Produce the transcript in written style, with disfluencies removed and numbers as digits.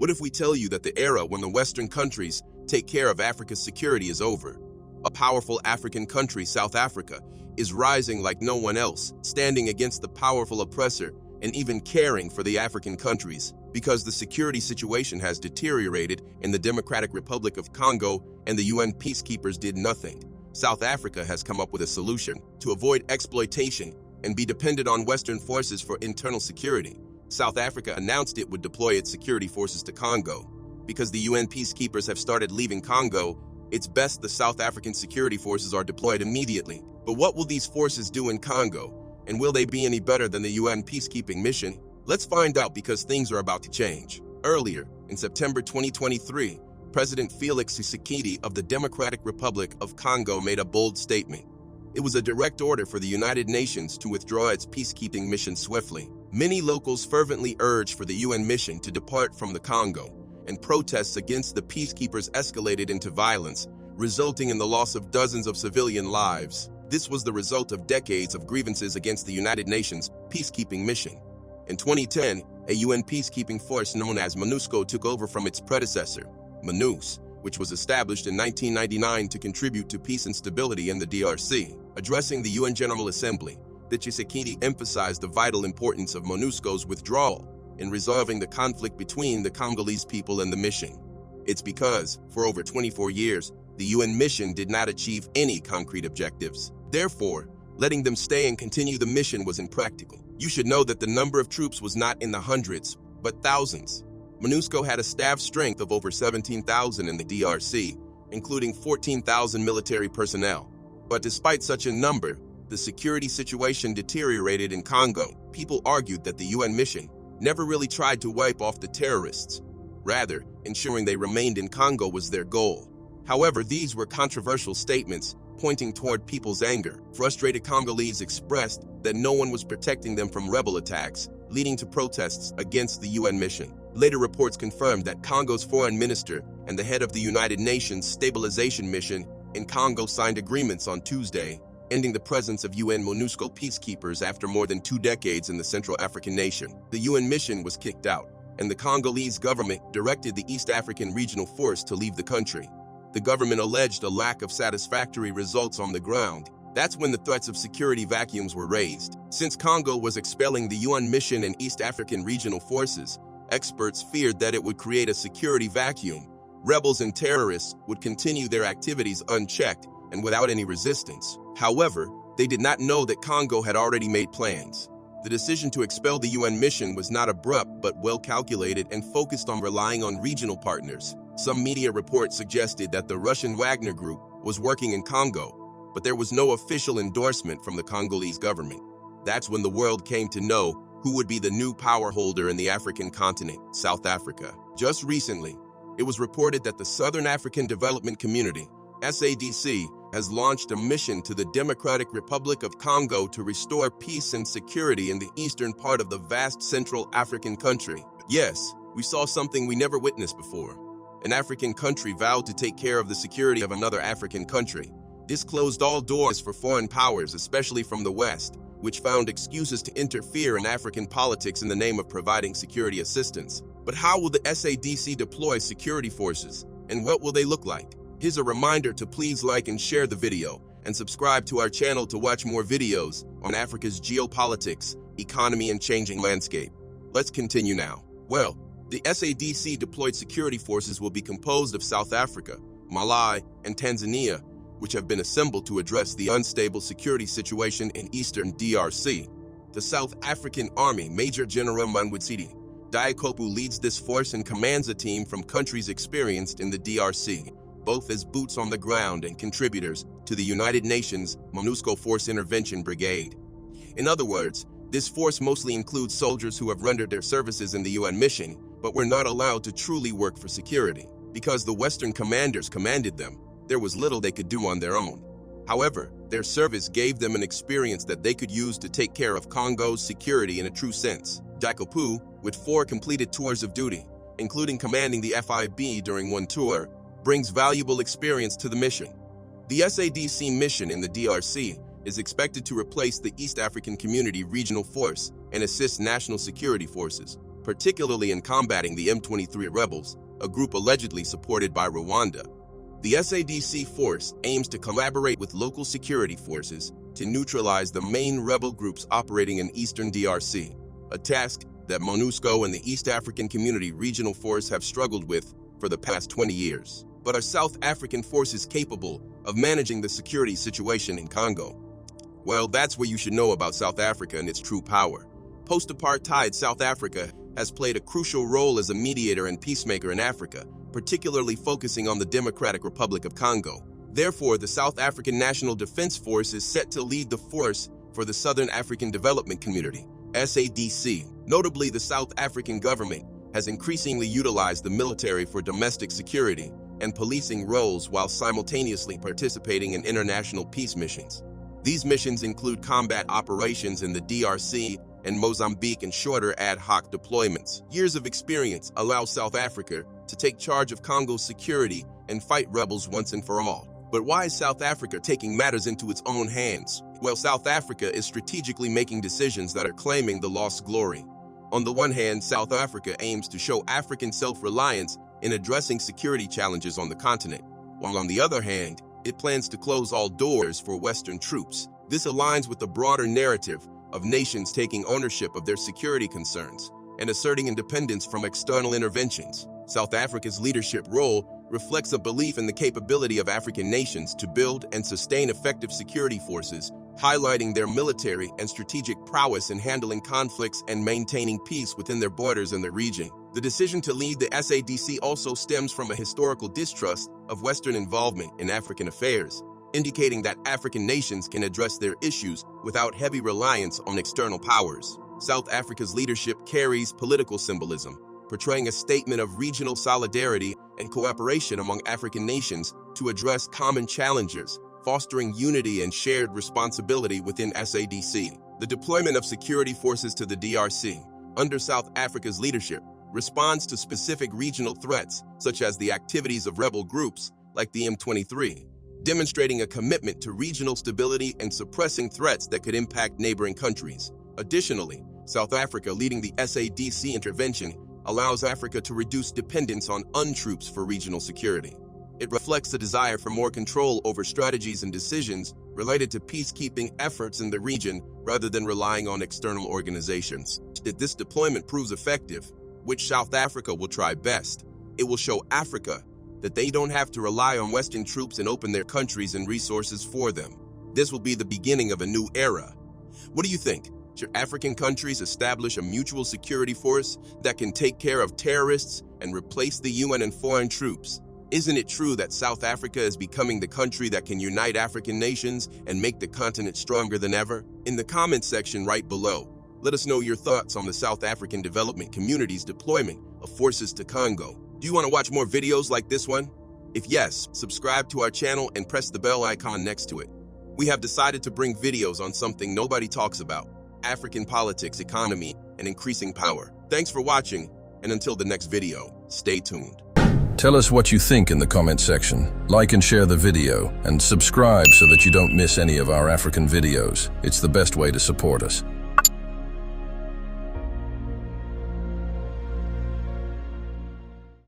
What if we tell you that the era when the Western countries take care of Africa's security is over? A powerful African country, South Africa, is rising like no one else, standing against the powerful oppressor and even caring for the African countries, because the security situation has deteriorated in the Democratic Republic of Congo and the UN peacekeepers did nothing. South Africa has come up with a solution to avoid exploitation and be dependent on Western forces for internal security. South Africa announced it would deploy its security forces to Congo. Because the UN peacekeepers have started leaving Congo, it's best the South African security forces are deployed immediately. But what will these forces do in Congo? And will they be any better than the UN peacekeeping mission? Let's find out, because things are about to change. Earlier, in September 2023, President Felix Tshisekedi of the Democratic Republic of Congo made a bold statement. It was a direct order for the United Nations to withdraw its peacekeeping mission swiftly. Many locals fervently urged for the UN mission to depart from the Congo, and protests against the peacekeepers escalated into violence, resulting in the loss of dozens of civilian lives. This was the result of decades of grievances against the United Nations peacekeeping mission. In 2010, a UN peacekeeping force known as MONUSCO took over from its predecessor, MONUS, which was established in 1999 to contribute to peace and stability in the DRC. Addressing the UN General Assembly, Tshisekedi emphasized the vital importance of MONUSCO's withdrawal in resolving the conflict between the Congolese people and the mission. It's because, for over 24 years, the UN mission did not achieve any concrete objectives. Therefore, letting them stay and continue the mission was impractical. You should know that the number of troops was not in the hundreds, but thousands. MONUSCO had a staff strength of over 17,000 in the DRC, including 14,000 military personnel. But despite such a number, the security situation deteriorated in Congo. People argued that the UN mission never really tried to wipe off the terrorists. Rather, ensuring they remained in Congo was their goal. However, these were controversial statements pointing toward people's anger. Frustrated Congolese expressed that no one was protecting them from rebel attacks, leading to protests against the UN mission. Later reports confirmed that Congo's foreign minister and the head of the United Nations Stabilization Mission in Congo signed agreements on Tuesday, ending the presence of UN MONUSCO peacekeepers after more than 2 decades in the Central African nation. The UN mission was kicked out, and the Congolese government directed the East African Regional Force to leave the country. The government alleged a lack of satisfactory results on the ground. That's when the threats of security vacuums were raised. Since Congo was expelling the UN mission and East African regional forces, experts feared that it would create a security vacuum. Rebels and terrorists would continue their activities unchecked and without any resistance. However, they did not know that Congo had already made plans. The decision to expel the UN mission was not abrupt but well calculated and focused on relying on regional partners. Some media reports suggested that the Russian Wagner Group was working in Congo, but there was no official endorsement from the Congolese government. That's when the world came to know who would be the new power holder in the African continent, South Africa. Just recently, it was reported that the Southern African Development Community, SADC, has launched a mission to the Democratic Republic of Congo to restore peace and security in the eastern part of the vast Central African country. Yes, we saw something we never witnessed before. An African country vowed to take care of the security of another African country. This closed all doors for foreign powers, especially from the West, which found excuses to interfere in African politics in the name of providing security assistance. But how will the SADC deploy security forces, and what will they look like? Here's a reminder to please like and share the video, and subscribe to our channel to watch more videos on Africa's geopolitics, economy, and changing landscape. Let's continue now. Well, the SADC deployed security forces will be composed of South Africa, Malawi, and Tanzania, which have been assembled to address the unstable security situation in eastern DRC. The South African Army Major General Manwitsiti Diakopu leads this force and commands a team from countries experienced in the DRC, both as boots on the ground and contributors to the United Nations MONUSCO Force Intervention Brigade. In other words, this force mostly includes soldiers who have rendered their services in the UN mission, but were not allowed to truly work for security. Because the Western commanders commanded them, there was little they could do on their own. However, their service gave them an experience that they could use to take care of Congo's security in a true sense. Diakopu, with 4 completed tours of duty, including commanding the FIB during one tour, brings valuable experience to the mission. The SADC mission in the DRC is expected to replace the East African Community Regional Force and assist national security forces. particularly in combating the M23 rebels, a group allegedly supported by Rwanda. The SADC force aims to collaborate with local security forces to neutralize the main rebel groups operating in eastern DRC, a task that MONUSCO and the East African Community Regional Force have struggled with for the past 20 years. But are South African forces capable of managing the security situation in Congo? Well, that's what you should know about South Africa and its true power. Post-apartheid South Africa has played a crucial role as a mediator and peacemaker in Africa, particularly focusing on the Democratic Republic of Congo. Therefore, the South African National Defense Force is set to lead the force for the Southern African Development Community, SADC. Notably, the South African government has increasingly utilized the military for domestic security and policing roles while simultaneously participating in international peace missions. These missions include combat operations in the DRC and Mozambique and shorter ad hoc deployments. Years of experience allow South Africa to take charge of Congo's security and fight rebels once and for all. But why is South Africa taking matters into its own hands? Well, South Africa is strategically making decisions that are claiming the lost glory. On the one hand, South Africa aims to show African self-reliance in addressing security challenges on the continent, while on the other hand, it plans to close all doors for Western troops. This aligns with the broader narrative of nations taking ownership of their security concerns and asserting independence from external interventions. South Africa's leadership role reflects a belief in the capability of African nations to build and sustain effective security forces, highlighting their military and strategic prowess in handling conflicts and maintaining peace within their borders and the region. The decision to lead the SADC also stems from a historical distrust of Western involvement in African affairs, indicating that African nations can address their issues without heavy reliance on external powers. South Africa's leadership carries political symbolism, portraying a statement of regional solidarity and cooperation among African nations to address common challenges, fostering unity and shared responsibility within SADC. The deployment of security forces to the DRC, under South Africa's leadership, responds to specific regional threats, such as the activities of rebel groups like the M23, demonstrating a commitment to regional stability and suppressing threats that could impact neighboring countries. Additionally, South Africa leading the SADC intervention allows Africa to reduce dependence on troops for regional security. It reflects a desire for more control over strategies and decisions related to peacekeeping efforts in the region rather than relying on external organizations. If this deployment proves effective, which South Africa will try best, it will show Africa that they don't have to rely on Western troops and open their countries and resources for them. This will be the beginning of a new era. What do you think? Should African countries establish a mutual security force that can take care of terrorists and replace the UN and foreign troops? Isn't it true that South Africa is becoming the country that can unite African nations and make the continent stronger than ever? In the comments section right below, let us know your thoughts on the South African Development Community's deployment of forces to Congo. Do you want to watch more videos like this one? If yes, subscribe to our channel and press the bell icon next to it. We have decided to bring videos on something nobody talks about: African politics, economy, and increasing power. Thanks for watching, and until the next video, stay tuned. Tell us what you think in the comment section. Like and share the video, and subscribe so that you don't miss any of our African videos. It's the best way to support us.